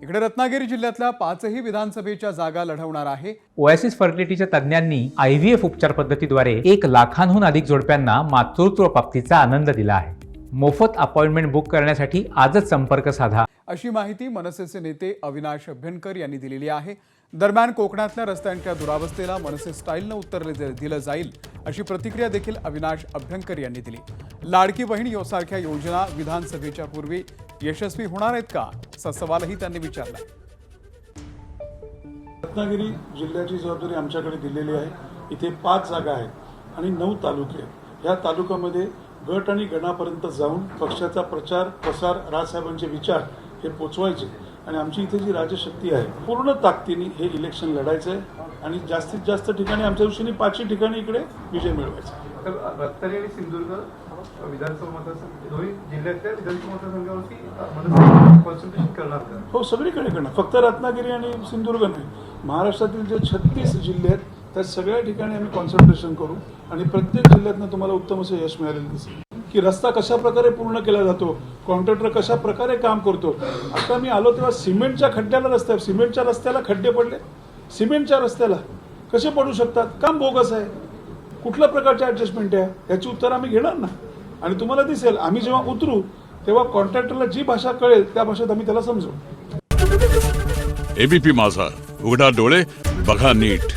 इकडे रत्नागिरी जिल्ह्यातल्या 5ही विधानसभेच्या जागा लढवणार आहे। ओएसिस फर्टिलिटीच्या तज्ज्ञांनी IVF उपचार पद्धतीद्वारे 1 लाखांहून अधिक जोडप्यांना मातृत्व प्राप्तीचा आनंद दिला आहे। मोफत अपॉइंटमेंट बुक करण्यासाठी आजच संपर्क साधा, अशी माहिती मनसेचे नेते अविनाश अभ्यंकर यांनी दिलेली आहे। दरम्यान कोकणातल्या रस्त्यांच्या दुरावस्थेला मनसे स्टाईलनं उत्तर दिलं जाईल, अशी प्रतिक्रिया देखील अविनाश अभ्यंकर यांनी दिली। लाडकी बहीण यासारख्या योजना विधानसभेच्या पूर्वी यशस्वी होणार आहेत का, असा सवालही त्यांनी विचारला। रत्नागिरी जिल्ह्याची जबाबदारी आमच्याकडे दिलेली आहे। इथे 5 जागा आहेत आणि 9 तालुके आहेत। या तालुक्यामध्ये गट आणि गणापर्यंत जाऊन पक्षाचा प्रचार प्रसार, राजसाहेबांचे विचार हे पोचवायचे आणि आमची इथे जी राजशक्ती आहे पूर्ण ताकदीने हे इलेक्शन लढायचं आहे आणि जास्तीत जास्त ठिकाणी आमच्या दृष्टीने 5 ठिकाणी इकडे विजय मिळवायचा। रत्नागिरी आणि सिंधुदुर्ग विधानसभा मतदारसंघ दोन्ही जिल्ह्यातल्या विधानसभा मतदारसंघावरती कॉन्सन्ट्रेशन करणार का? हो, सगळीकडे करणार, फक्त रत्नागिरी आणि सिंधुदुर्ग नाही। महाराष्ट्रातील जे 36 जिल्हे आहेत त्या सगळ्या ठिकाणी आम्ही कॉन्सन्ट्रेशन करू आणि प्रत्येक जिल्ह्यातनं तुम्हाला उत्तम असं यश मिळालेलं दिसेल की रस्ता कशा प्रकारे पूर्ण केला जातो, कॉन्ट्रॅक्टर कशा प्रकारे काम करतो। आता मी आलो तेव्हा सिमेंटच्या खड्ड्याला सिमेंटच्या रस्त्याला खड्डे पडले, सिमेंटच्या रस्त्याला कसे पडू शकतात, काम बोगस आहे, कुठल्या प्रकारचे ॲडजस्टमेंट आहे, याची उत्तर आम्ही घेणार ना। आणि तुम्हाला दिसेल आम्ही जेव्हा उतरू तेव्हा कॉन्ट्रॅक्टरला जी भाषा कळेल त्या भाषेत आम्ही त्याला समजवू। ABP माझा, उघडा डोळे बघा नीट।